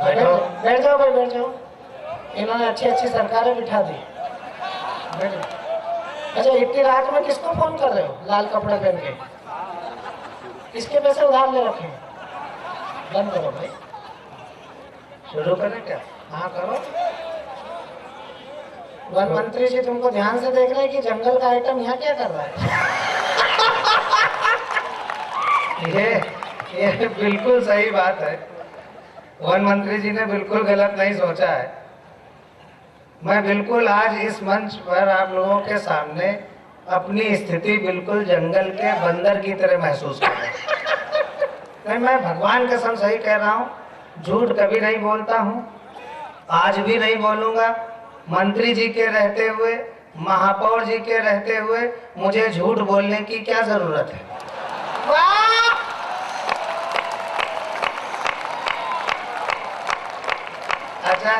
बैठो। बैठ जाओ भाई, बैठ जाओ। इन्होंने अच्छी अच्छी सरकारें बिठा दी। बैठ जाओ। अच्छा, इतनी रात में किसको फोन कर रहे हो लाल कपड़े पहन के? किसके पैसे उधार ले रखे हैं? बंद करो भाई। शुरू करें क्या? हाँ करो। वन मंत्री जी तुमको ध्यान से देख रहे हैं कि जंगल का आइटम यहाँ क्या कर रहा है? ये बिल्कुल सही बात है। वन मंत्री जी ने बिल्कुल गलत नहीं सोचा है। मैं बिल्कुल आज इस मंच पर आप लोगों के सामने अपनी स्थिति बिल्कुल जंगल के बंदर की तरह महसूस कर रहा हूँ। नहीं, मैं भगवान कसम सही कह रहा हूँ, झूठ कभी नहीं बोलता हूँ, आज भी नहीं बोलूंगा। मंत्री जी के रहते हुए, महापौर जी के रहते हुए मुझे झूठ बोलने की क्या जरूरत है? अच्छा,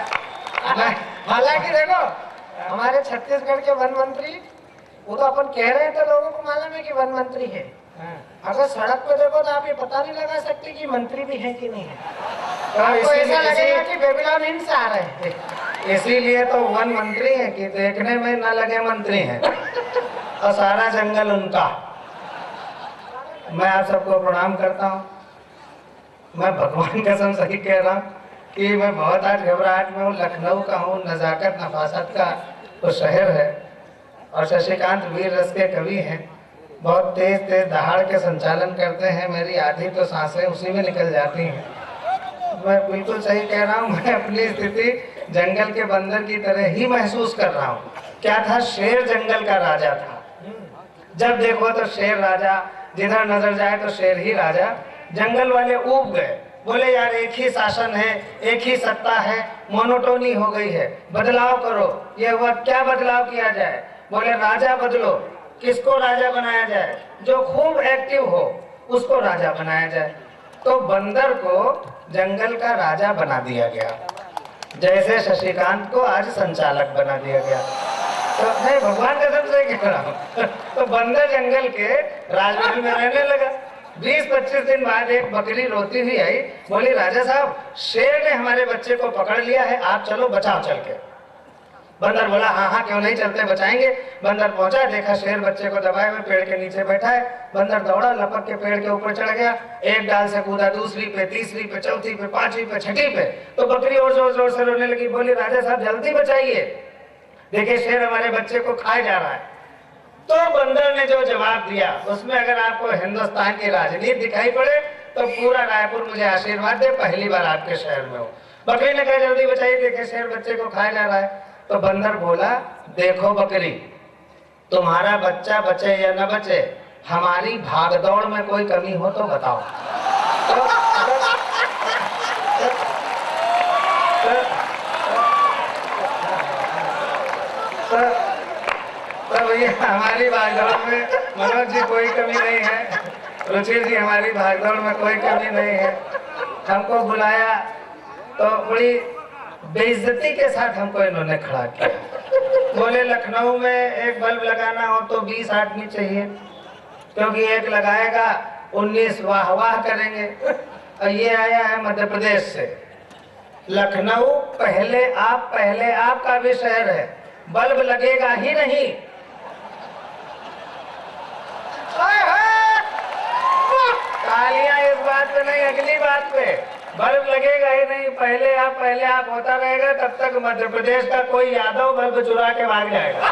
हालांकि देखो, हमारे छत्तीसगढ़ के वन मंत्री, वो तो अपन कह रहे थे लोगों को मालूम है कि वन मंत्री है। अगर सड़क पे देखो तो आप ये पता नहीं लगा सकते कि मंत्री भी है कि नहीं है। आपको ऐसा लगेगा कि बेबीलोन हिंद से आ रहे हैं। इसीलिए तो वन मंत्री है कि देखने में न लगे मंत्री हैं और सारा जंगल उनका। मैं आप सबको प्रणाम करता हूँ। मैं भगवान कसम सही कह रहा हूँ कि मैं बहुत आज घबराहट में हूँ। लखनऊ का हूँ, नज़ाकत नफासत का तो शहर है और शशिकांत वीर रस के कवि हैं। बहुत तेज तेज दहाड़ के संचालन करते हैं, मेरी आधी तो सांसें उसी में निकल जाती हैं। मैं बिल्कुल सही कह रहा हूँ। मैं अपनी स्थिति जंगल के बंदर की तरह ही महसूस कर रहा हूँ। क्या था, शेर जंगल का राजा था। जब देखो तो शेर राजा, जिधर नजर जाए तो शेर ही राजा। जंगल वाले ऊब गए, बोले यार एक ही शासन है, एक ही सत्ता है, मोनोटोनी हो गई है, बदलाव करो। ये हुआ, क्या बदलाव किया जाए? बोले राजा बदलो। किसको राजा बनाया जाए? जो खूब एक्टिव हो उसको राजा बनाया जाए। तो बंदर को जंगल का राजा बना दिया गया, जैसे शशिकांत को आज संचालक बना दिया गया। तो नहीं, भगवान कसम से कह रहा हूँ। तो बंदर जंगल के राजमहल में रहने लगा। 20-25 दिन बाद एक बकरी रोती हुई आई, बोली राजा साहब, शेर ने हमारे बच्चे को पकड़ लिया है, आप चलो बचाओ चल के। बंदर बोला हाँ हाँ क्यों नहीं, चलते बचाएंगे। बंदर पहुंचा, देखा शेर बच्चे को दबाए हुए पेड़ के नीचे बैठा है। बंदर दौड़ा, लपक के पेड़ के ऊपर चढ़ गया, एक डाल से कूदा, दूसरी पे, तीसरी पे, चौथी पे, पांचवी पे, छठी पे। तो बकरी और जोर जोर से रोने लगी, बोली राजा साहब जल्दी बचाइए, देखिए शेर हमारे बच्चे को खाए जा रहा है। तो बंदर ने जो जवाब दिया, उसमें अगर आपको हिंदुस्तान की राजनीति दिखाई पड़े तो पूरा रायपुर मुझे आशीर्वाद दे, पहली बार आपके शहर में हो। बकरी ने कहा जल्दी बताइए, देखे शेर बच्चे को खाया जा रहा है। तो बंदर बोला देखो बकरी, तुम्हारा बच्चा बचे या न बचे, हमारी भागदौड़ में कोई कमी हो तो बताओ। तो भैया हमारी भागदौड़ में मनोज जी कोई कमी नहीं है, रुचिर जी हमारी भागदौड़ में कोई कमी नहीं है। हमको बुलाया तो बड़ी बेइज्जती के साथ हमको इन्होंने खड़ा किया। बोले लखनऊ में एक बल्ब लगाना हो तो 20 आदमी चाहिए, क्योंकि एक लगाएगा 19 वाह वाह करेंगे। और ये आया है मध्य प्रदेश से। लखनऊ पहले आप का भी शहर है, बल्ब लगेगा ही नहीं। तालियां इस बात पे नहीं, अगली बात पे, बल्ब लगेगा ही नहीं। पहले आप होता रहेगा, तब तक मध्य प्रदेश का कोई यादव बल्ब चुरा के भाग जाएगा।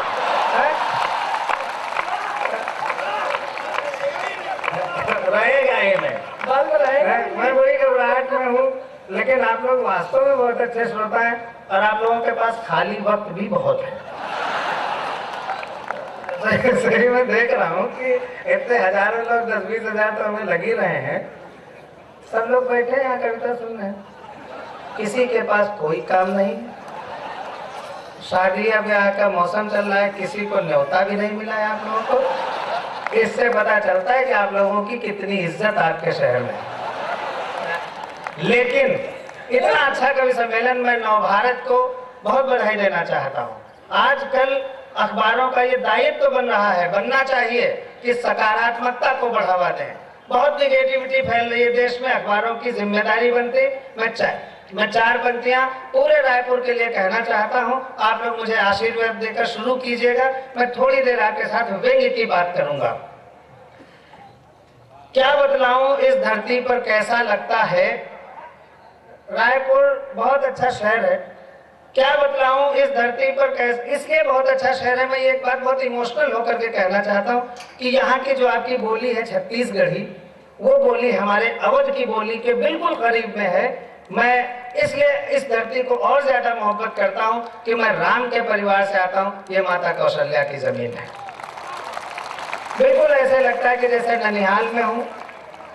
रहेगा ही नहीं, बल्ब रहेगा। मैं बड़ी घबराहट में हूँ, लेकिन आप लोग वास्तव में बहुत अच्छे श्रोता हैं और आप लोगों के पास खाली वक्त भी बहुत है। सही मैं देख रहा हूँ कि इतने हजारों लोग, 10-20 हजार तो हमें लग ही रहे हैं। सब लोग बैठे हैं यहाँ कविता सुन रहे हैं, किसी के पास कोई काम नहीं। शादी या ब्याह का मौसम चल रहा है, किसी को न्योता भी नहीं मिला है आप लोगों को। इससे पता चलता है कि आप लोगों की कितनी इज्जत आपके शहर में। लेकिन इतना अच्छा कवि सम्मेलन में नवभारत को बहुत बधाई देना चाहता हूँ। आजकल अखबारों का ये दायित्व तो बन रहा है, बनना चाहिए कि सकारात्मकता को बढ़ावा दें। बहुत निगेटिविटी फैल रही है देश में, अखबारों की जिम्मेदारी बनती मैं मैं 4 पंक्तियां पूरे रायपुर के लिए कहना चाहता हूं। आप लोग मुझे आशीर्वाद देकर शुरू कीजिएगा। मैं थोड़ी देर आपके साथ व्यंग्य की बात करूंगा। क्या बतलाऊं इस धरती पर कैसा लगता है। रायपुर बहुत अच्छा शहर है। क्या बतलाऊं इस धरती पर कैसे, इसलिए बहुत अच्छा शहर है। मैं ये एक बात बहुत इमोशनल होकर के कहना चाहता हूं कि यहाँ की जो आपकी बोली है छत्तीसगढ़ी, वो बोली हमारे अवध की बोली के बिल्कुल करीब में है। मैं इसलिए इस धरती को और ज्यादा मोहब्बत करता हूं कि मैं राम के परिवार से आता हूं। ये माता कौशल्या की जमीन है। बिल्कुल ऐसे लगता है कि जैसे ननिहाल में हूं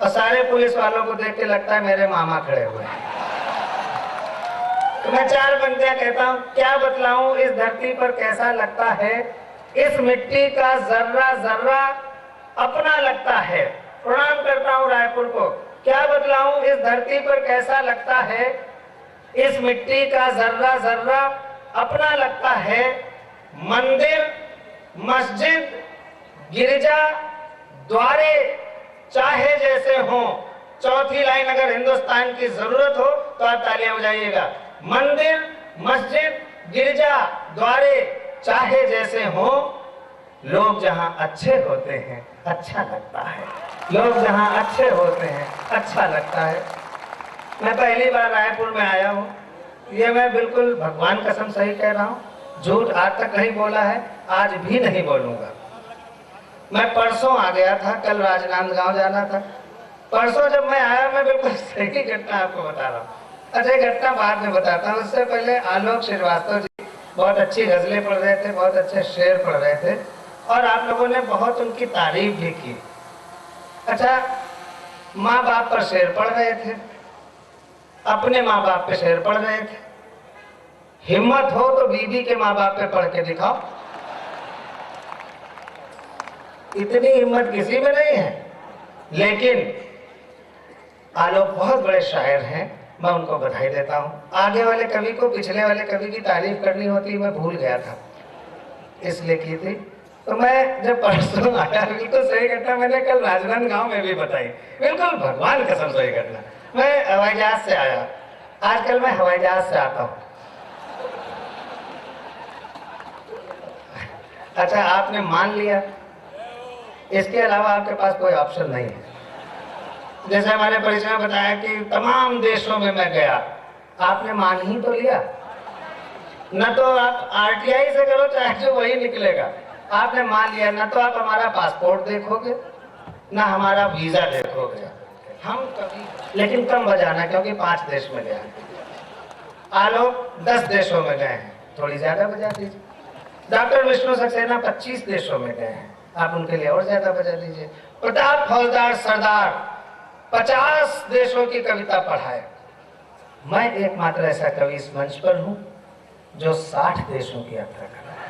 और सारे पुलिस वालों को देख के लगता है मेरे मामा खड़े हुए हैं। तो मैं 4 पंक्तियां कहता हूं। क्या बतलाऊं इस धरती पर कैसा लगता है, इस मिट्टी का जर्रा जर्रा अपना लगता है। प्रणाम करता हूं रायपुर को। क्या बतलाऊं इस धरती पर कैसा लगता है, इस मिट्टी का जर्रा जर्रा अपना लगता है। मंदिर, मस्जिद, गिरजा, द्वारे चाहे जैसे हो। चौथी लाइन अगर हिंदुस्तान की जरूरत हो तो आप तालियां बजाइएगा। मंदिर, मस्जिद, गिरजा, द्वारे चाहे जैसे हो, लोग जहां अच्छे होते हैं अच्छा लगता है। लोग जहां अच्छे होते हैं अच्छा लगता है। मैं पहली बार रायपुर में आया हूं। ये मैं बिल्कुल भगवान कसम सही कह रहा हूं। झूठ आज तक नहीं बोला है, आज भी नहीं बोलूंगा। मैं परसों आ गया था, कल राजनांदगांव जाना था। परसों जब मैं आया, मैं बिल्कुल सही घटना आपको बता रहा हूँ। अच्छा, घटना बाद में बताता हूँ। उससे पहले आलोक श्रीवास्तव जी बहुत अच्छी गजलें पढ़ रहे थे, बहुत अच्छे शेर पढ़ रहे थे और आप लोगों ने बहुत उनकी तारीफ भी की। अच्छा, माँ बाप पर शेर पढ़ रहे थे, अपने माँ बाप पे शेर पढ़ रहे थे। हिम्मत हो तो बीबी के माँ बाप पे पढ़ के दिखाओ। इतनी हिम्मत किसी में नहीं है। लेकिन आलोक बहुत बड़े शायर हैं, मैं उनको बधाई देता हूँ। आगे वाले कवि को पिछले वाले कवि की तारीफ करनी होती, मैं भूल गया था, इसलिए की थी। तो मैं जब परसों आया, बिल्कुल सही घटना मैंने कल राजनांदगांव में भी बताई। बिल्कुल भगवान कसम सही घटना। मैं हवाई जहाज से आया। आजकल मैं हवाई जहाज से आता हूँ। अच्छा, आपने मान लिया, इसके अलावा आपके पास कोई ऑप्शन नहीं है। जैसे हमारे परिचय में बताया कि तमाम देशों में मैं गया, आपने मान ही तो लिया। न तो आप आरटीआई से करो चाहे जो वही निकलेगा, आपने मान लिया। न तो आप हमारा पासपोर्ट देखोगे, न हमारा वीजा देखोगे। हम कभी, लेकिन कम बजाना, क्योंकि 5 देश में गया। आलोक 10 देशों में गए हैं, थोड़ी ज्यादा बजा दीजिए। डॉक्टर विष्णु सक्सेना 25 देशों में गए हैं, आप उनके लिए और ज्यादा बजा दीजिए। प्रताप फौजदार सरदार 50 देशों की कविता पढ़ाए। मैं एकमात्र ऐसा कवि इस मंच पर हूं जो 60 देशों की यात्रा कर रहा है।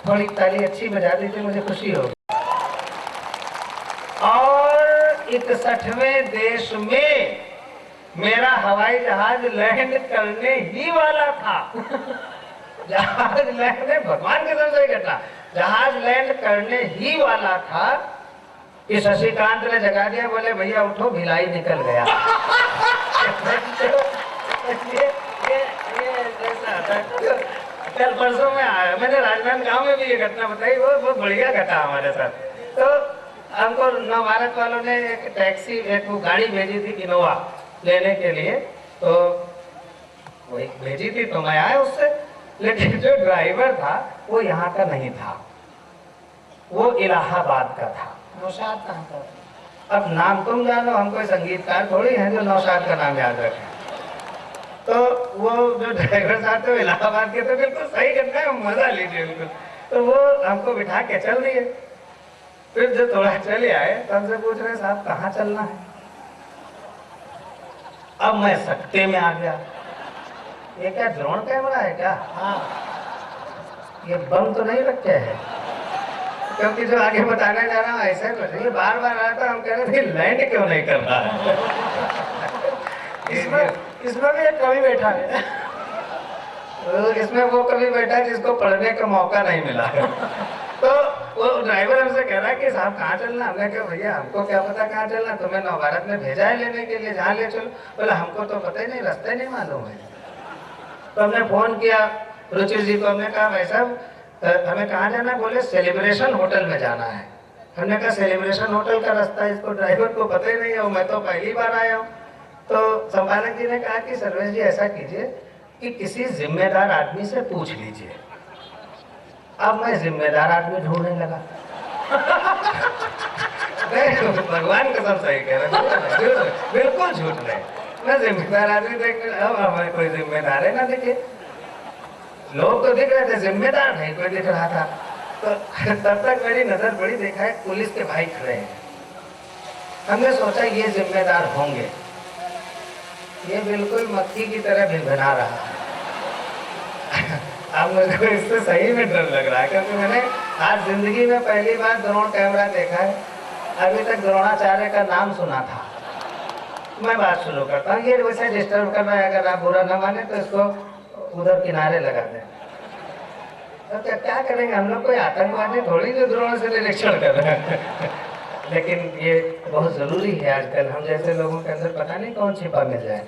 थोड़ी ताली अच्छी बजा दीजिए, मुझे खुशी होगी। और 61वें देश में मेरा हवाई जहाज लैंड करने ही वाला था। जहाज लैंड, भगवान के तरफ से घटना, जहाज लैंड करने ही वाला था कि शशिकांत ने जगा दिया, बोले भैया उठो, भिलाई निकल गया। कल परसों में आया, मैंने राजनांदगांव में भी ये घटना बताई, वो बहुत बढ़िया घटा हमारे साथ। तो हमको नव भारत वालों ने एक टैक्सी, एक वो गाड़ी भेजी थी इनोवा लेने के लिए, तो वही भेजी थी तो मैं आया उससे। लेकिन जो ड्राइवर था वो यहाँ का नहीं था, वो इलाहाबाद का था। नौशाद कहाँ पर? अब नाम तुम जानो, हम कोई संगीतकार थोड़ी हैं जो नौशाद का नाम याद रखें। तो वो जो ड्राइवर साहब थे इलाहाबाद के, तो बिल्कुल सही करना है, मजा लीजिए बिल्कुल। तो वो हमको बिठा के चल दिए। फिर जब थोड़ा चले आए तो हमसे पूछ रहे, साहब कहाँ चलना है? अब मैं सकते में आ गया, ये क्या ड्रोन कैमरा है क्या? हाँ, ये बम तो नहीं रखे है, क्योंकि जो आगे बताने जा रहा हूँ ऐसे कुछ, ये बार बार आया था। हम कह रहे थे लैंड क्यों नहीं कर रहा है? इसमें भी एक कवि बैठा है। तो इसमें वो कवि बैठा है जिसको पढ़ने का मौका नहीं मिला है। तो वो ड्राइवर हमसे कह रहा है कि साहब कहाँ चलना। हमने कहा भैया हमको क्या पता कहाँ चलना, तुम्हें नव भारत में भेजा है लेने के लिए, जहाँ ले चलो। बोला हमको तो पता ही नहीं, रास्ते नहीं मालूम है। तो हमने फोन किया रुचि जी को, हमने कहा भाई साहब हमें कहाँ जाना है। बोले सेलिब्रेशन होटल में जाना है। हमने कहा सेलिब्रेशन होटल का रास्ता इसको ड्राइवर को पता ही नहीं है, मैं तो पहली बार आया हूँ। तो संपादक जी ने कहा कि सर्वेश जी ऐसा कीजिए कि किसी जिम्मेदार आदमी से पूछ लीजिए। अब मैं जिम्मेदार आदमी ढूंढने लगा। भगवान कसम सही कह रहे, बिल्कुल झूठ नहीं। मैं जिम्मेदार आदमी देख, अब हमें कोई जिम्मेदार है ना दिखे। लोग तो दिख रहे थे, जिम्मेदार नहीं कोई दिख रहा था। तो तब तक मेरी नजर पड़ी, देखा है पुलिस के भाई खड़े हैं। हमने सोचा ये जिम्मेदार होंगे। ये बिल्कुल मक्खी की तरह भिनभिना रहा है। अब मुझे इससे सही में डर लग रहा है, क्योंकि मैंने आज जिंदगी में पहली बार ड्रोन कैमरा देखा है। अभी तक द्रोणाचार्य का नाम सुना था। मैं बात शुरू करता हूँ, ये वैसे डिस्टर्ब कर रहा है, अगर आप बुरा ना माने तो इसको उधर किनारे लगा दें। तो क्या करेंगे हम लोग, कोई आतंकवादी थोड़ी जो ड्रोन से निरीक्षण कर रहे हैं। लेकिन ये बहुत ज़रूरी है आजकल, हम जैसे लोगों के अंदर पता नहीं कौन छिपा मिल जाए।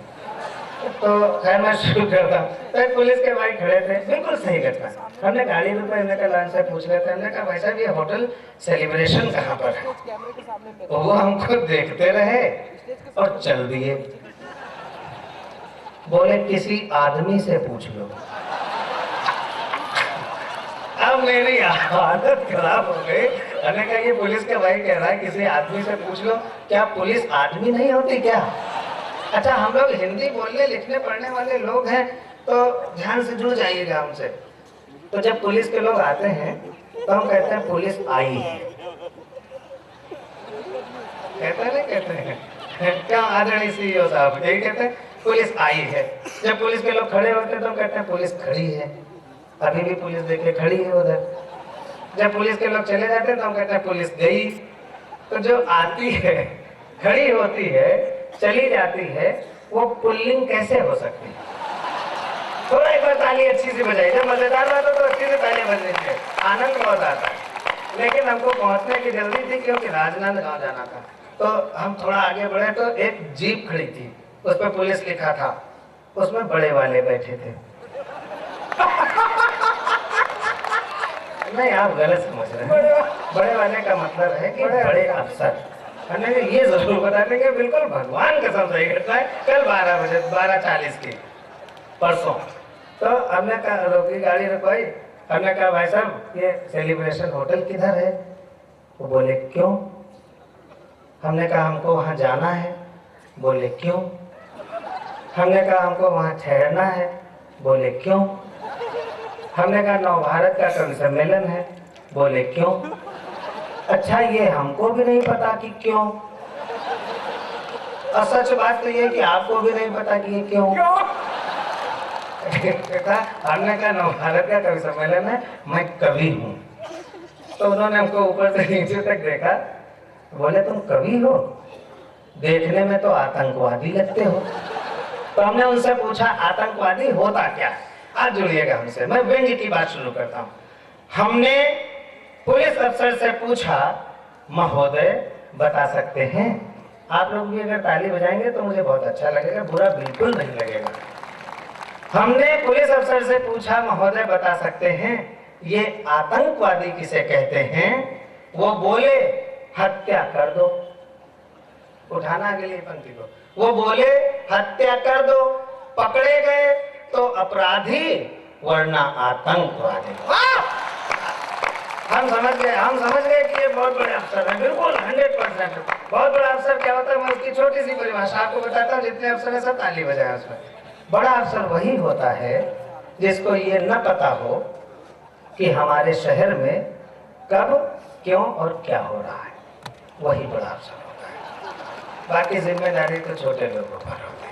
तो खैर मैं शुरू करता हूँ। तो पुलिस के भाई खड़े थे, बिल्कुल सही घटना। हमने गाड़ी रुपये हमने कहा लाइन से पूछ लेते हैं। हमने कहा भाई साहब ये होटल सेलिब्रेशन कहाँ पर है। तो वो हमको देखते रहे और चल दिए। बोले किसी आदमी से पूछ लो। अब मेरी हालत खराब हो गई। मैंने कहा ये पुलिस के भाई कह रहा है किसी आदमी से पूछ लो, क्या पुलिस आदमी नहीं होती क्या? अच्छा हम लोग हिंदी बोलने लिखने पढ़ने वाले लोग हैं, तो ध्यान से जुड़ जाइएगा हमसे। तो जब पुलिस के लोग आते हैं तो हम कहते हैं पुलिस आई है। कहते नहीं कहते हैं क्या आदरणीय सीईओ साहब, यही कहते हैं पुलिस आई है। जब पुलिस के लोग खड़े होते हैं तो हम कहते हैं पुलिस खड़ी है। अभी भी पुलिस देखे खड़ी है उधर। जब पुलिस के लोग चले जाते हैं तो हम कहते हैं पुलिस गई। तो जो आती है, खड़ी होती है, चली जाती है, वो पुल्लिंग कैसे हो सकती है? थोड़ा एक बार ताली अच्छी सी बजाइए। जब मजेदार बात हो तो अच्छी से ताली बजनी चाहिए, आनंद बहुत आता है। लेकिन हमको पहुंचने की जल्दी थी क्योंकि राजनांदगांव जाना था। तो हम थोड़ा आगे बढ़े तो एक जीप खड़ी थी, उस पर पुलिस लिखा था, उसमें बड़े वाले बैठे थे। नहीं आप गलत समझ रहे हैं। बड़े वाले का मतलब है कि बड़े अफसर। हमने ये जरूर बता दें कि बिल्कुल भगवान कसम सही घटना है। कल 12 बजे 12:40 की परसों। तो हमने कहा रोकी, गाड़ी रुकवाई। हमने कहा भाई साहब ये सेलिब्रेशन होटल किधर है? वो बोले क्यों? हमने कहा हमको वहाँ जाना है। बोले क्यों? हमने कहा हमको वहाँ ठहरना है। बोले क्यों? हमने कहा नव भारत का कवि सम्मेलन है। बोले क्यों? अच्छा ये हमको भी नहीं पता कि क्यों। और सच बात तो ये कि आपको भी नहीं पता कि ये क्यों। हमने कहा नव भारत का कवि सम्मेलन है, मैं कवि हूँ। तो उन्होंने हमको ऊपर से नीचे तक देखा। बोले तुम कवि हो? देखने में तो आतंकवादी लगते हो। तो हमने उनसे पूछा आतंकवादी होता क्या? आज जुड़िएगा हमसे, मैं व्यंग्य की बात शुरू करता हूँ। हमने पुलिस अफसर से पूछा महोदय बता सकते हैं? आप लोग भी अगर ताली बजाएंगे तो मुझे बहुत अच्छा लगेगा, बुरा बिल्कुल नहीं लगेगा। हमने पुलिस अफसर से पूछा महोदय बता सकते हैं ये आतंकवादी किसे कहते हैं? वो बोले हत्या कर दो। उठाना अगली पंक्ति को। वो बोले हत्या कर दो, पकड़े गए तो अपराधी वरना आतंकवादी। हम समझ गए कि ये बहुत बड़े अफसर हैं। बिल्कुल 100%। बहुत बड़ा अफसर क्या होता है, मैं उसकी छोटी सी परिभाषा आपको बताता हूँ। जितने अफसर हैं सब ताली बजाए उसमें। बड़ा अफसर वही होता है जिसको ये न पता हो कि हमारे शहर में कब क्यों और क्या हो रहा है, वही बड़ा अफसर होता है। बाकी जिम्मेदारी तो छोटे लोगों पर होती है।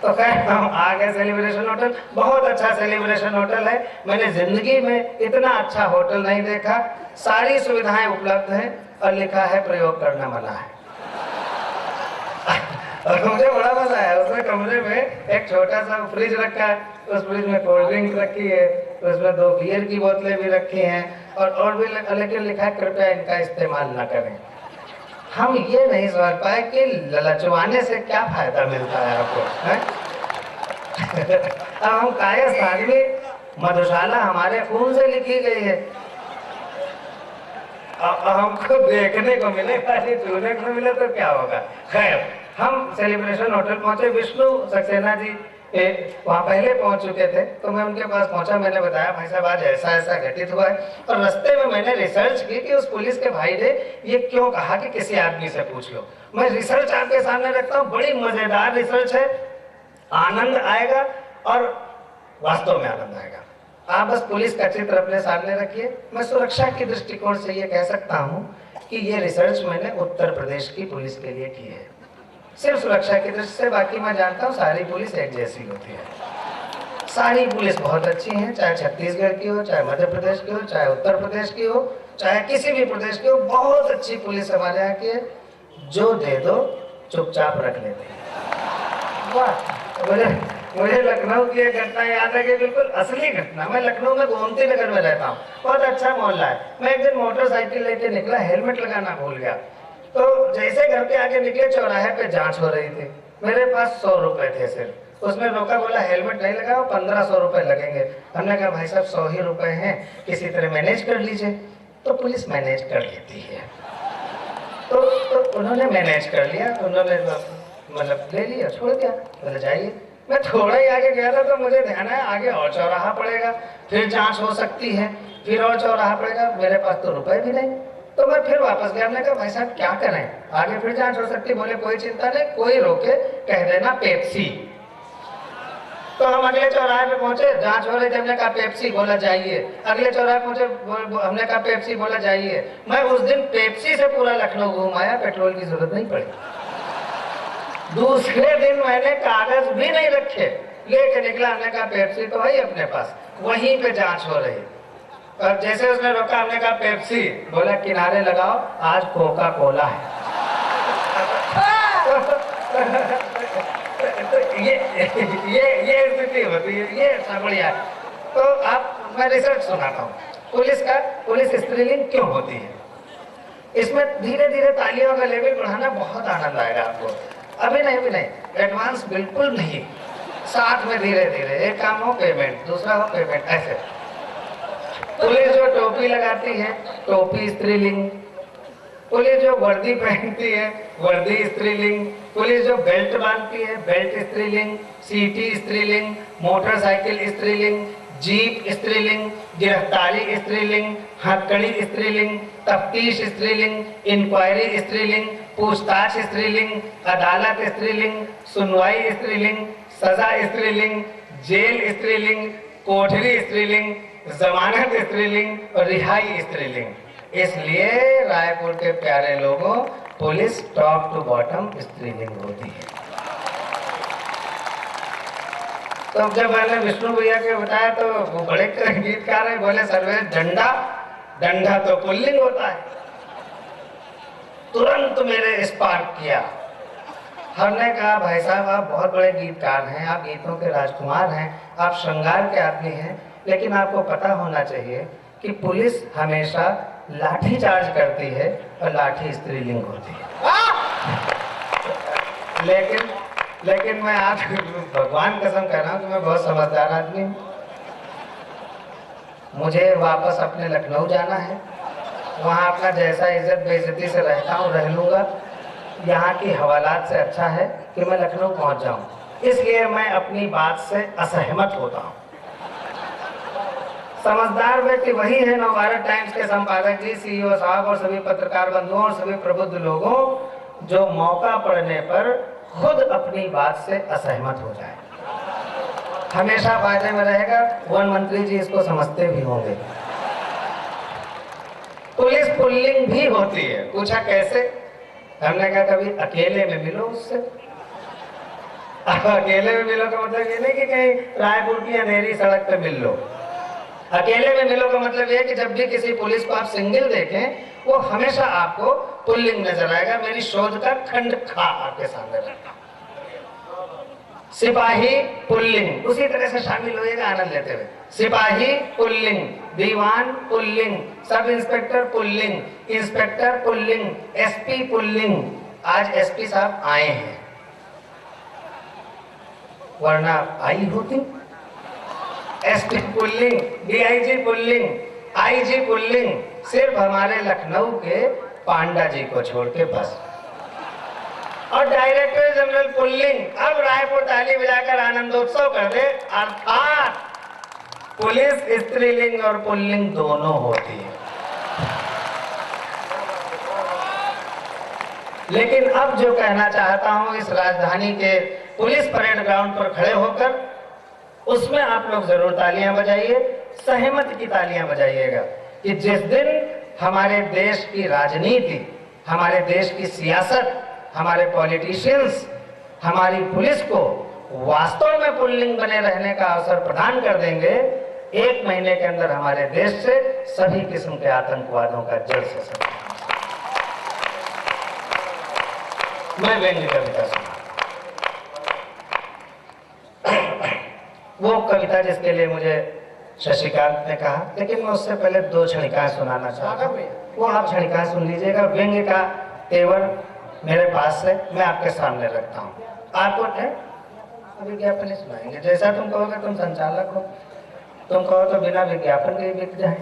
तो खैर हम आ गए सेलिब्रेशन होटल। बहुत अच्छा सेलिब्रेशन होटल है। मैंने जिंदगी में इतना अच्छा होटल नहीं देखा। सारी सुविधाएं उपलब्ध हैं और लिखा है प्रयोग करना मना है। और मुझे बड़ा मजा आया, उसमें कमरे में एक छोटा सा फ्रिज रखा है, उस फ्रिज में कोल्ड ड्रिंक रखी है, उसमें 2 बियर की बोतलें भी रखी हैं, और भी लेकिन लिखा है कृपया इनका इस्तेमाल ना करें। हम ये नहीं समझ पाए कि ललचवाने से क्या फायदा मिलता है आपको, है? अब हम कायस्थ आदमी, मधुशाला हमारे खून से लिखी गई है, हमको देखने को मिले, खाली छूने को मिले तो क्या होगा। खैर, हम सेलिब्रेशन होटल पहुंचे, विष्णु सक्सेना जी वहाँ पहले पहुंच चुके थे, तो मैं उनके पास पहुंचा, मैंने बताया भाई साहब आज ऐसा ऐसा घटित हुआ है, और रास्ते में मैंने रिसर्च की कि उस पुलिस के भाई ने ये क्यों कहा कि किसी आदमी से पूछ लो। मैं रिसर्च आपके सामने रखता हूँ, बड़ी मजेदार रिसर्च है, आनंद आएगा और वास्तव में आनंद आएगा। आप बस पुलिस का चित्र अपने सामने रखिए। मैं सुरक्षा के दृष्टिकोण से ये कह सकता हूँ कि ये रिसर्च मैंने उत्तर प्रदेश की पुलिस के लिए की है, सिर्फ सुरक्षा की दृष्टि से। बाकी मैं जानता हूँ सारी पुलिस एक जैसी होती है, सारी पुलिस बहुत अच्छी है, चाहे छत्तीसगढ़ की हो, चाहे मध्य प्रदेश की हो, चाहे उत्तर प्रदेश की हो, चाहे किसी भी प्रदेश की हो, बहुत अच्छी पुलिस हमारे यहाँ की है। जो दे दो चुपचाप रख लेते हैं। वाह, मुझे लखनऊ की एक घटना याद है कि बिल्कुल असली घटना। मैं लखनऊ में गोमती नगर में रहता हूँ, बहुत अच्छा मोहल्ला है। मैं एक दिन मोटरसाइकिल लेके निकला, हेलमेट लगाना भूल गया, तो जैसे घर के आगे निकले चौराहे पे जांच हो रही थी, मेरे पास 100 रुपए थे सिर्फ। उसने रोका, बोला हेलमेट नहीं लगाओ, 1500 रुपए लगेंगे। हमने कहा भाई साहब 100 ही रुपए हैं, किसी तरह मैनेज कर लीजिए। तो पुलिस मैनेज कर लेती है, तो उन्होंने मैनेज कर लिया, उन्होंने मतलब ले लिया, छोड़ दिया, बोले जाइए। मैं थोड़ा ही आगे गया था तो मुझे ध्यान है आगे और चौराहा पड़ेगा, फिर जांच हो सकती है, फिर और चौराहा पड़ेगा, मेरे पास तो रुपए भी नहीं। तो मैं फिर वापस गया, हमने कहा भाई साहब क्या करें, आगे फिर जांच हो सकती है। बोले कोई चिंता नहीं, कोई रोके, कह देना पेप्सी। तो हम अगले चौराहे पे पहुंचे, जांच हो रही थी, हमने कहा पेप्सी, बोला जाइए। अगले चौराहे पहुंचे, हमने कहा पेप्सी, बोला जाइए। मैं उस दिन पेप्सी से पूरा लखनऊ घूम आया, पेट्रोल की जरूरत नहीं पड़ी। दूसरे दिन मैंने कागज भी नहीं रखे, लेके निकला, हमने कहा पेप्सी तो है अपने पास, वहीं पे जांच हो रही। और जैसे उसने रोका, हमने कहा पेप्सी, बोला किनारे लगाओ, आज कोका कोला है। ये स्थिति होती है, ये अच्छा बढ़िया है। तो आप, मैं रिसर्च सुनाता हूँ पुलिस स्त्रीलिंग क्यों होती है। इसमें धीरे धीरे तालियों का लेवल बढ़ाना, बहुत आनंद आएगा आपको। अभी नहीं, एडवांस बिल्कुल नहीं, साथ में धीरे धीरे, एक काम हो पेमेंट, दूसरा हो पेमेंट, ऐसे। पुलिस जो टोपी लगाती है, टोपी स्त्रीलिंग। पुलिस जो वर्दी पहनती है, वर्दी स्त्रीलिंग। पुलिस जो बेल्ट बांधती है, बेल्ट स्त्रीलिंग। सीटी स्त्रीलिंग, मोटरसाइकिल स्त्रीलिंग, जीप स्त्रीलिंग, गिरफ्तारी स्त्रीलिंग, हथकड़ी स्त्रीलिंग, तफ्तीश स्त्रीलिंग, इंक्वायरी स्त्रीलिंग, पूछताछ स्त्रीलिंग, अदालत स्त्रीलिंग, सुनवाई स्त्रीलिंग, सजा स्त्रीलिंग, जेल स्त्रीलिंग, कोठरी स्त्रीलिंग, जमानत स्त्रीलिंग और रिहाई स्त्रीलिंग। इसलिए रायपुर के प्यारे लोगों, पुलिस टॉप टू बॉटम स्त्रीलिंग होती है। तो जब मैंने विष्णु भैया के बताया तो वो बड़े गीतकार है, बोले सर्वेश डंडा तो पुल्लिंग होता है। तुरंत मेरे स्पार्क किया। हमने कहा भाई साहब आप बहुत बड़े गीतकार हैं, आप गीतों के राजकुमार हैं, आप श्रृंगार के आदमी हैं, लेकिन आपको पता होना चाहिए कि पुलिस हमेशा लाठी चार्ज करती है और लाठी स्त्रीलिंग होती है। लेकिन मैं आज भगवान कसम कह रहा हूँ कि मैं बहुत समझदार आदमी हूँ। मुझे वापस अपने लखनऊ जाना है, वहाँ अपना जैसा इज्जत बेइज्जती से रहता हूँ रह लूँगा। यहाँ की हवालात से अच्छा है कि मैं लखनऊ पहुँच जाऊँ, इसलिए मैं अपनी बात से असहमत होता हूँ। समझदार व्यक्ति वही है नवभारत टाइम्स के संपादक जी, सीईओ साहब और सभी पत्रकार बंधुओं और सभी प्रबुद्ध लोगों, जो मौका पड़ने पर खुद अपनी बात से असहमत हो जाए, हमेशा फायदे में रहेगा। वन मंत्री जी इसको समझते भी होंगे। पुलिस पुल्लिंग भी होती है। पूछा कैसे? हमने कहा कभी अकेले में मिलो उससे। अकेले में मिलो का मतलब ये नहीं कि कहीं रायपुर की अंधेरी सड़क पे मिल लो। अकेले में मिलो का मतलब ये कि जब भी किसी पुलिस को आप सिंगल देखें, वो हमेशा आपको पुल्लिंग नजर आएगा। मेरी शोध का खंड खा आपके सामने रखा। सिपाही पुल्लिंग, उसी तरह से शामिल होइएगा आनंद लेते हुए। सिपाही पुल्लिंग, दीवान पुल्लिंग, सब इंस्पेक्टर पुल्लिंग, इंस्पेक्टर पुल्लिंग, एसपी पुल्लिंग। आज एसपी साहब आए हैं, वरना आई होती। एसपी पुल्लिंग, डीआईजी पुल्लिंग, आईजी पुल्लिंग, सिर्फ हमारे लखनऊ के पांडा जी को छोड़ के बस। और डायरेक्टर जनरल पुल्लिंग। अब रायपुर ताली बजाकर आनंदोत्सव कर दे। अर्थात पुलिस स्त्रीलिंग और पुल्लिंग दोनों होती है। लेकिन अब जो कहना चाहता हूं इस राजधानी के पुलिस परेड ग्राउंड पर खड़े होकर, उसमें आप लोग जरूर तालियां बजाइए, सहमत की तालियां बजाइएगा कि जिस दिन हमारे देश की राजनीति, हमारे देश की सियासत, हमारे पॉलिटिशियंस हमारी पुलिस को वास्तव में पुल्लिंग बने रहने का अवसर प्रदान कर देंगे, 1 महीने के अंदर हमारे देश से सभी किस्म के आतंकवादों का जड़ से समाप्त। मैं व्यंग्य कविता सुना, वो कविता जिसके लिए मुझे शशिकांत ने कहा, लेकिन मैं उससे पहले 2 क्षणिकाएं सुनाना चाहता हूँ। वो आप क्षणिकाएं सुन लीजिएगा। व्यंग्य का तेवर मेरे पास है, मैं आपके सामने रखता हूँ। आपको विज्ञापन ही सुनाएंगे, जैसा तुम कहोगे। तुम संचालक हो, तुम कहो तो बिना विज्ञापन के बिक जाए।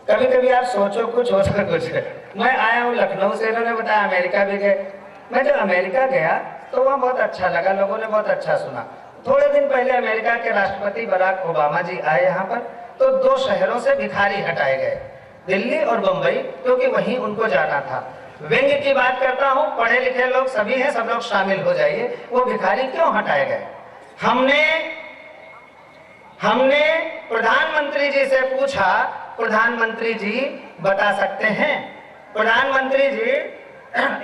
कभी कभी आप सोचो कुछ होता कुछ है। मैं आया हूँ लखनऊ से, इन्होंने बताया अमेरिका भी गए। मैं जब अमेरिका गया तो वहाँ बहुत अच्छा लगा, लोगों ने बहुत अच्छा सुना। थोड़े दिन पहले अमेरिका के राष्ट्रपति बराक ओबामा जी आए यहाँ पर, तो 2 शहरों से भिखारी हटाए गए, दिल्ली और बंबई, क्योंकि वहीं उनको जाना था। व्यंग्य की बात करता हूँ, पढ़े लिखे लोग सभी हैं, सब लोग शामिल हो जाइए। वो भिखारी क्यों हटाए गए? हमने प्रधानमंत्री जी से पूछा, प्रधानमंत्री जी बता सकते हैं? प्रधानमंत्री जी,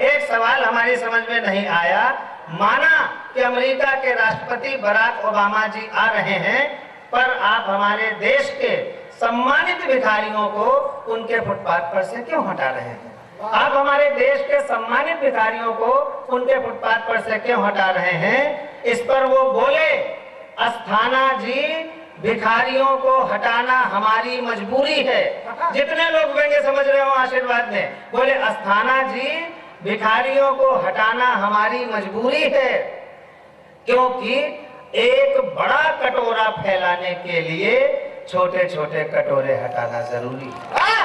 एक सवाल हमारी समझ में नहीं आया। माना कि अमेरिका के राष्ट्रपति बराक ओबामा जी आ रहे हैं, पर आप हमारे देश के सम्मानित भिखारियों को उनके फुटपाथ पर से क्यों हटा रहे हैं? आप हमारे देश के सम्मानित भिखारियों को उनके फुटपाथ पर से क्यों हटा रहे हैं? इस पर वो बोले, अस्थाना जी, भिखारियों को हटाना हमारी मजबूरी है। जितने लोग व्यंग्य समझ रहे हो आशीर्वाद ने बोले, अस्थाना जी, भिखारियों को हटाना हमारी मजबूरी है, क्योंकि एक बड़ा कटोरा फैलाने के लिए छोटे छोटे कटोरे हटाना जरूरी है।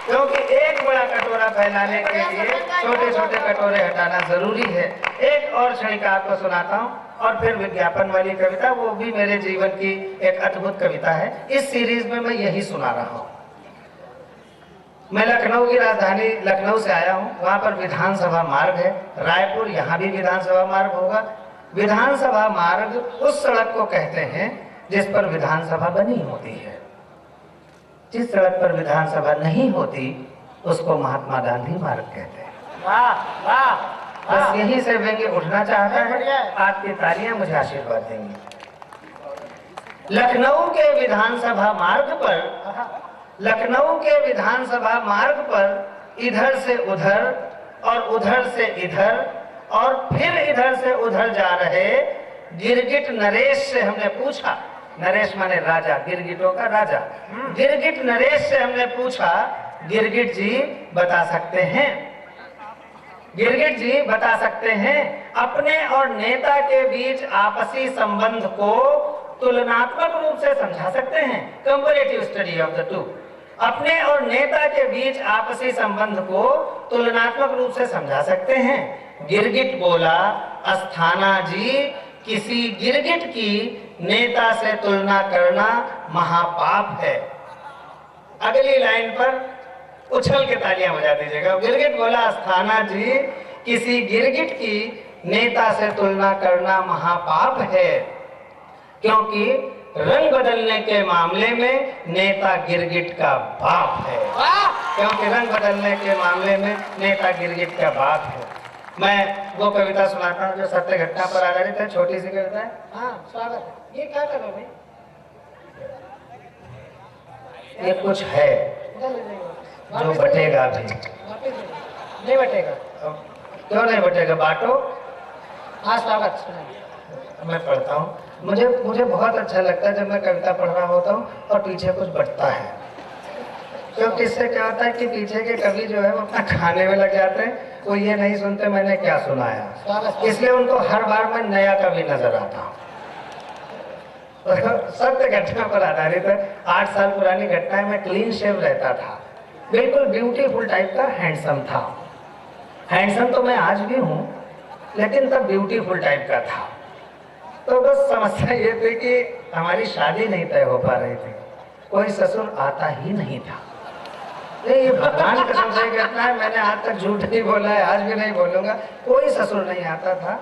क्योंकि एक बड़ा कटोरा फैलाने के लिए छोटे छोटे कटोरे हटाना जरूरी है। एक और क्षणिका आपको सुनाता हूँ, और फिर विज्ञापन वाली कविता, वो भी मेरे जीवन की एक अद्भुत कविता है। इस सीरीज में मैं यही सुना रहा हूँ। मैं लखनऊ की राजधानी लखनऊ से आया हूँ, वहाँ पर विधानसभा मार्ग है। रायपुर, यहाँ भी विधानसभा मार्ग होगा। विधानसभा मार्ग उस सड़क को कहते हैं जिस पर विधानसभा बनी होती है। जिस सड़क पर विधानसभा नहीं होती उसको महात्मा गांधी मार्ग कहते हैं। वाह वाह, बस यहीं से व्यंग्य उठना चाहता है। आपकी तालियां मुझे आशीर्वाद देंगी। लखनऊ के विधानसभा मार्ग पर, लखनऊ के विधानसभा मार्ग पर इधर से उधर और उधर से इधर और फिर इधर से उधर जा रहे गिरगिट नरेश से हमने पूछा, नरेश माने राजा, गिरगिटों का राजा। गिरगिट नरेश से हमने पूछा, गिरगिट जी बता सकते हैं, गिरगिट जी बता सकते हैं अपने और नेता के बीच आपसी संबंध को तुलनात्मक रूप से समझा सकते हैं? Comparative study of the two. अपने और नेता के बीच आपसी संबंध को तुलनात्मक रूप से समझा सकते हैं? गिरगिट बोला, अस्थाना जी, किसी गिरगिट की नेता से तुलना करना महापाप है। अगली लाइन पर उछल के तालियां बजा दीजिएगा। गिरगिट बोला, अस्थाना जी, किसी गिरगिट की नेता से तुलना करना महापाप है, क्योंकि रंग बदलने के मामले में नेता गिरगिट का बाप है। क्योंकि रंग बदलने के मामले में नेता गिरगिट का बाप है। मैं वो कविता सुनाता हूँ जो सत्य घटना पर आधारित है, छोटी सी कविता है। हाँ, स्वागत है। ये क्या कर रहे हो भाई? ये कुछ है जो बटेगा भी। नहीं बटेगा? क्यों नहीं बटेगा? बांटो, हाँ स्वागत सुनाइए। मैं पढ़ता हूँ। मुझे बहुत अच्छा लगता है जब मैं कविता पढ़ रहा होता हूँ और पीछे कुछ बटता है, क्योंकि इससे क्या होता है कि पीछे के कवि जो है वो अपना खाने में लग जाते हैं, वो ये नहीं सुनते मैंने क्या सुनाया, इसलिए उनको हर बार मैं नया कवि नजर आता हूँ। सत्य घटना पर आधारित है, 8 साल पुरानी घटना है। मैं क्लीन शेव रहता था, बिल्कुल ब्यूटीफुल टाइप का, हैंडसम था। हैंडसम तो मैं आज भी हूँ, लेकिन तब ब्यूटीफुल टाइप का था। तो बस समस्या ये थी कि हमारी शादी नहीं तय हो पा रही थी, कोई ससुर आता ही नहीं था। नहीं, ये भगवान कसम से घटना है, मैंने आज तक झूठ नहीं बोला है, आज भी नहीं बोलूंगा। कोई ससुर नहीं आता था।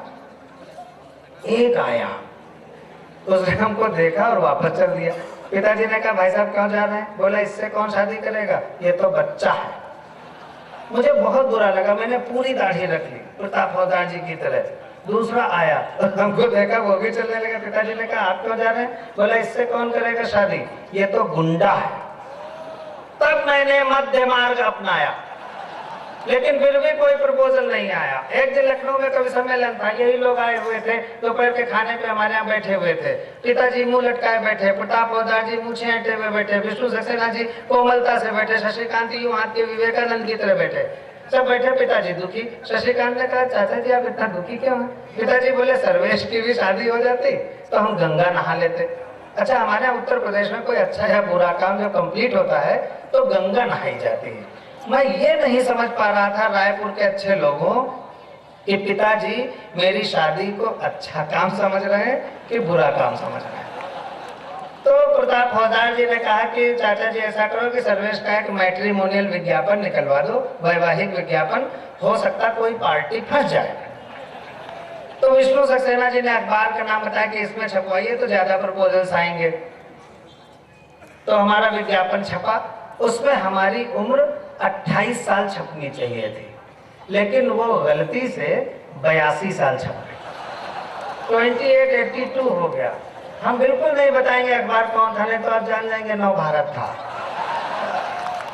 एक आया, उसने हमको देखा और वापस चल दिया। पिताजी ने कहा भाई साहब क्यों जा रहे हैं? बोला इससे कौन शादी करेगा, ये तो बच्चा है। मुझे बहुत बुरा लगा, मैंने पूरी दाढ़ी रख ली प्रताप हौदार जी की तरह। दूसरा आया, हमको देखा, वो भी चलने लगा। पिताजी ने कहा आप क्यों जा रहे हैं? बोला इससे कौन करेगा शादी, ये तो गुंडा है। तब मैंने मध्य मार्ग अपनाया, लेकिन फिर भी कोई प्रपोजल नहीं आया। एक दिन लखनऊ में कवि सम्मेलन था, यही लोग आए हुए थे, दोपहर के खाने पे हमारे यहाँ बैठे हुए थे। पिताजी मुंह लटकाए बैठे, प्रताप हौदार जी मुंह छेटे हुए बैठे, विष्णु सक्सेना जी कोमलता से बैठे, शशिकांत यूं हाथ के विवेकानंद की तरह बैठे, सब बैठे। पिताजी दुखी। शशिकांत ने कहा चाचा जी आप इतना दुखी क्यों हैं? पिताजी बोले सर्वेश की भी शादी हो जाती तो हम गंगा नहा लेते। अच्छा, हमारे यहाँ उत्तर प्रदेश में कोई अच्छा या बुरा काम जो कंप्लीट होता है तो गंगा नहाई जाती है। मैं ये नहीं समझ पा रहा था रायपुर के अच्छे लोगों कि पिताजी मेरी शादी को अच्छा काम समझ रहे हैं कि बुरा काम समझ रहे हैं। तो प्रताप हौदार जी ने कहा कि चाचा जी ऐसा करो कि सर्वेश का एक मैट्रिमोनियल विज्ञापन निकलवा दो, वैवाहिक विज्ञापन, हो सकता कोई पार्टी फंस जाए। तो विष्णु सक्सेना जी ने अखबार का नाम बताया कि इसमें छपवाइए तो ज्यादा प्रपोजल्स आएंगे। तो हमारा विज्ञापन छपा, उसमें हमारी उम्र 28 साल छपनी चाहिए थी, लेकिन वो गलती से 82 साल छप गई, 2882 हो गया। हम बिल्कुल नहीं बताएंगे अखबार कौन था, नहीं तो आप जान जाएंगे नव भारत था।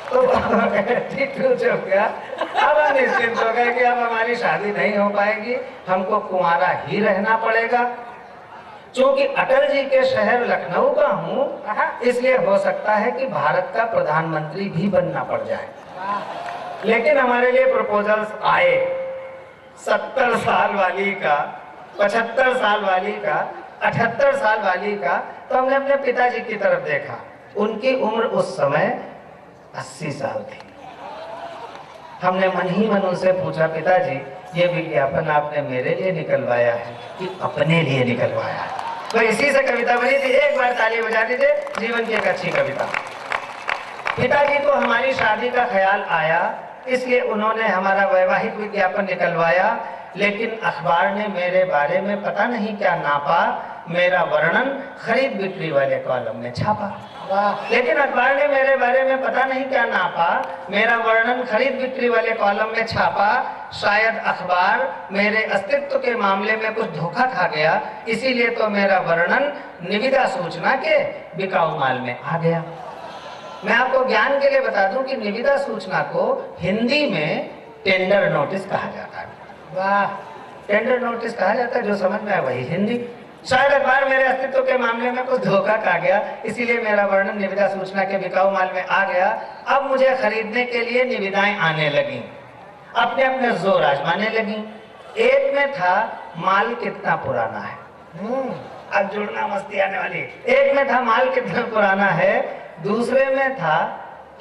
तो 82 हो गया। अब हम निश्चिंत हो गए कि अब हमारी शादी नहीं हो पाएगी, हमको कुंवारा ही रहना पड़ेगा। चूंकि अटल जी के शहर लखनऊ का हूँ, इसलिए हो सकता है कि भारत का प्रधानमंत्री भी बनना पड़ जाए। लेकिन हमारे लिए प्रपोजल्स आए, 70 साल वाली का, 75 साल वाली का, 78 साल वाली का। तो हमने अपने पिताजी की तरफ देखा, उनकी उम्र उस समय 80 साल थी। हमने मन ही मन उनसे पूछा पिताजी ये विज्ञापन आपने मेरे लिए निकलवाया है कि अपने लिए निकलवाया है? तो इसी से कविता बनी थी। एक बार ताली बजा दीजिए, जीवन की एक अच्छी कविता। पिताजी को हमारी शादी का ख्याल आया, इसलिए उन्होंने हमारा वैवाहिक विज्ञापन निकलवाया। लेकिन अखबार ने मेरे बारे में पता नहीं क्या नापा, मेरा वर्णन खरीद बिक्री वाले कॉलम में छापा। लेकिन अखबार ने मेरे बारे में पता नहीं क्या नापा, मेरा वर्णन खरीद बिक्री वाले कॉलम में छापा। शायद अखबार मेरे अस्तित्व के मामले में कुछ धोखा खा गया, इसीलिए तो मेरा वर्णन निविदा सूचना के बिकाऊ माल में आ गया। मैं आपको ज्ञान के लिए बता दूं कि निविदा सूचना को हिंदी में टेंडर नोटिस कहा जाता है। वाह, टेंडर नोटिस कहा जाता है, जो समझ में आए वही हिंदी। शायद अखबार मेरे अस्तित्व के मामले में कुछ धोखा खा गया, इसीलिए मेरा वर्णन निविदा सूचना के बिकाऊ माल में आ गया। अब मुझे खरीदने के लिए निविदाएं आने लगी, अपने अपने जोर आजमाने लगी। एक में था माल कितना पुराना है, अब जुड़ना मस्ती आने वाली। एक में था माल कितना पुराना है, दूसरे में था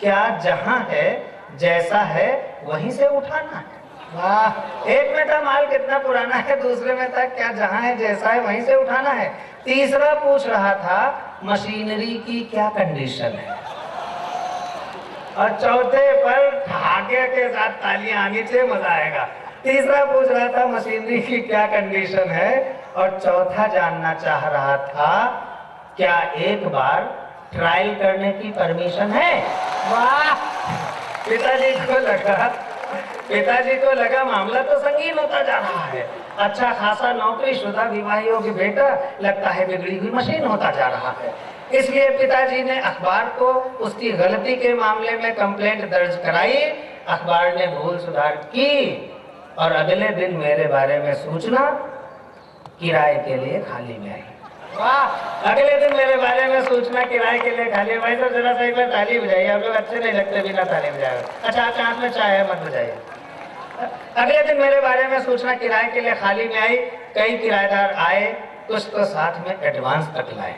क्या जहां है जैसा है वहीं से उठाना है। वाह, एक में था माल कितना पुराना है, दूसरे में था क्या जहां है जैसा है वहीं से उठाना है। तीसरा पूछ रहा था मशीनरी की क्या कंडीशन है, और चौथे पर ठहाके के साथ तालियां आनी चाहिए, मजा आएगा। तीसरा पूछ रहा था मशीनरी की क्या कंडीशन है, और चौथा जानना चाह रहा था क्या एक बार ट्रायल करने की परमिशन है। वाह, पिताजी को लगा मामला तो संगीन होता जा रहा है। अच्छा खासा नौकरी शुदा विवाहियों की बेटा, लगता है बिगड़ी हुई मशीन होता जा रहा है। इसलिए पिताजी ने अखबार को उसकी गलती के मामले में कंप्लेंट दर्ज कराई। अखबार ने भूल सुधार की और अगले दिन मेरे बारे में सूचना किराए के लिए खाली में आई। वाह, अगले दिन मेरे बारे में सूचना किराए के लिए खाली। भाई साहब जरा सा एक बार ताली बजाइए, आप लोग अच्छे नहीं लगते बिना ताली बजाए। अच्छा, आपके हाथ में चाय है, मत बजाइए। अगले दिन मेरे बारे में सूचना किराए के लिए खाली में आई। कई किराएदार आए, कुछ तो साथ में एडवांस तक लाए।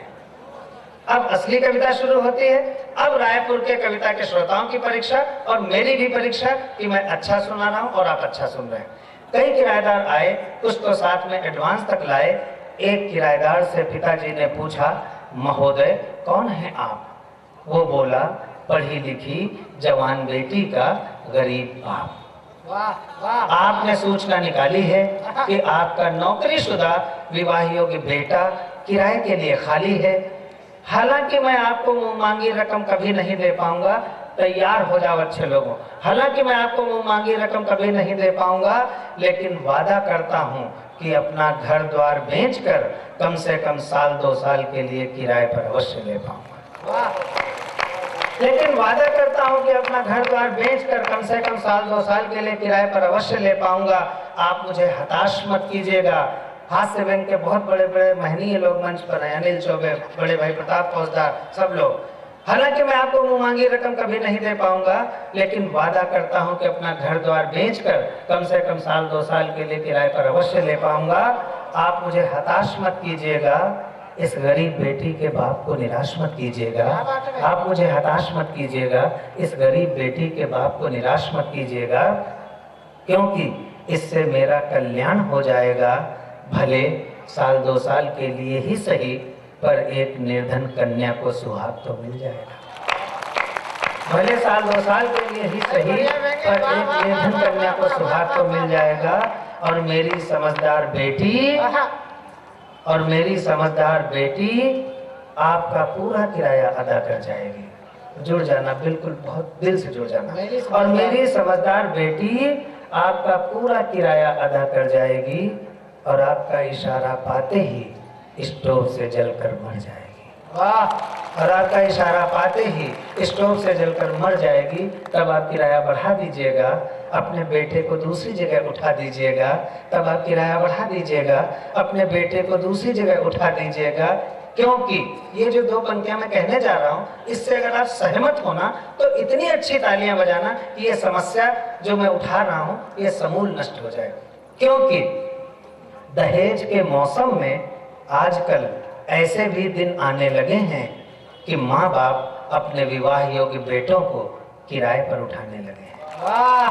अब असली कविता शुरू होती है। अब रायपुर के कविता के श्रोताओं की परीक्षा और मेरी भी परीक्षा कि मैं अच्छा सुना रहा हूं और आप अच्छा सुन रहे हैं। कई किराएदार आए, कुछ तो साथ में एडवांस तक लाए। एक किराएदार से पिताजी ने पूछा, महोदय कौन है आप? वो बोला, पढ़ी लिखी जवान बेटी का गरीब बाप। वाह, वाह। आपने सूचना निकाली है कि आपका नौकरीशुदा विवाह योग्य बेटा किराए के लिए खाली है। हालांकि मैं आपको मुंह मांगी रकम कभी नहीं दे पाऊंगा, तैयार हो जाओ अच्छे लोगों। हालांकि मैं आपको मुंह मांगी रकम कभी नहीं दे पाऊंगा, लेकिन वादा करता हूं कि अपना घर द्वार बेचकर कम से कम साल 2 साल के लिए किराए पर अवश्य ले पाऊंगा। वाह। लेकिन वादा करता हूं कि अपना घर द्वार बेचकर कम से कम साल 2 साल के लिए किराए पर अवश्य ले पाऊंगा। आप मुझे हताश मत कीजिएगा। हास्य व्यंग के बहुत बड़े बड़े महनीय लोग मंच पर हैं, अनिल चौबे, बड़े भाई प्रताप फौजदार, सब लोग। हालांकि मैं आपको मुंह मांगी रकम कभी नहीं दे पाऊंगा, लेकिन वादा करता हूं कि अपना घर द्वार बेचकर कम से कम साल 2 साल के लिए किराए पर अवश्य ले पाऊंगा। आप मुझे हताश मत कीजिएगा। इस गरीब बेटी के बाप को निराश मत कीजिएगा। आप मुझे हताश मत कीजिएगा। इस गरीब बेटी के बाप को निराश मत कीजिएगा, क्योंकि इससे मेरा कल्याण हो जाएगा। भले साल 2 साल के लिए ही सही, पर एक निर्धन कन्या को सुहाग तो मिल जाएगा। भले साल 2 साल के लिए ही सही, पर एक निर्धन कन्या को सुहाग तो मिल जाएगा। और मेरी समझदार बेटी आपका पूरा किराया अदा कर जाएगी। जुड़ जाना, बिल्कुल बहुत दिल से जुड़ जाना। और मेरी समझदार बेटी आपका पूरा किराया अदा कर जाएगी, और आपका इशारा पाते ही स्टोव से जलकर मर जाएगी। वाह। और आपका इशारा पाते ही स्टोव से जलकर मर जाएगी। तब आप किराया बढ़ा दीजिएगा, अपने बेटे को दूसरी जगह उठा दीजिएगा। तब आप किराया बढ़ा दीजिएगा, अपने बेटे को दूसरी जगह उठा दीजिएगा। क्योंकि ये जो 2 पंक्तियां मैं कहने जा रहा हूं, इससे अगर आप सहमत होना तो इतनी अच्छी तालियां बजाना कि ये समस्या जो मैं उठा रहा हूं ये समूल नष्ट हो जाए। क्योंकि दहेज के मौसम में आजकल ऐसे भी दिन आने लगे हैं कि माँ बाप अपने विवाह योग्य बेटों को किराए पर उठाने लगे हैं। वाह।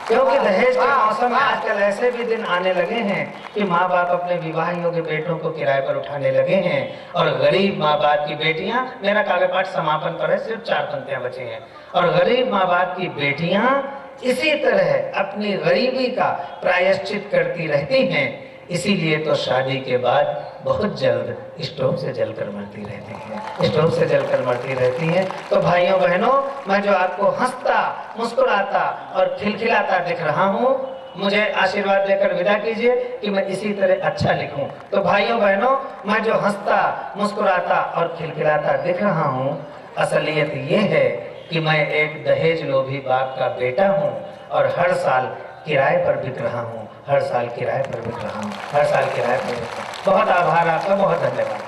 क्योंकि दहेज के मौसम में आजकल ऐसे भी दिन आने लगे हैं कि माँ बाप अपने विवाह योग्य बेटों को किराए पर उठाने लगे हैं। और गरीब माँ बाप की बेटियां, मेरा काव्य पाठ समापन पर है, सिर्फ 4 पंक्तियां बची हैं। और गरीब माँ बाप की बेटियां इसी तरह अपनी गरीबी का प्रायश्चित करती रहती हैं। इसीलिए तो शादी के बाद बहुत जल्द स्टोव से जलकर मरती रहती हैं। तो भाइयों बहनों, मैं जो आपको हंसता, मुस्कुराता और खिलखिलाता दिख रहा हूँ, मुझे आशीर्वाद देकर विदा कीजिए कि मैं इसी तरह अच्छा लिखूं। तो भाइयों बहनों, मैं जो हंसता, मुस्कुराता और खिलखिलाता दिख रहा हूँ, असलियत ये है कि मैं एक दहेज लोभी बाप का बेटा हूँ और हर साल किराए पर बिक रहा हूँ। बहुत आभार आपका, बहुत धन्यवाद।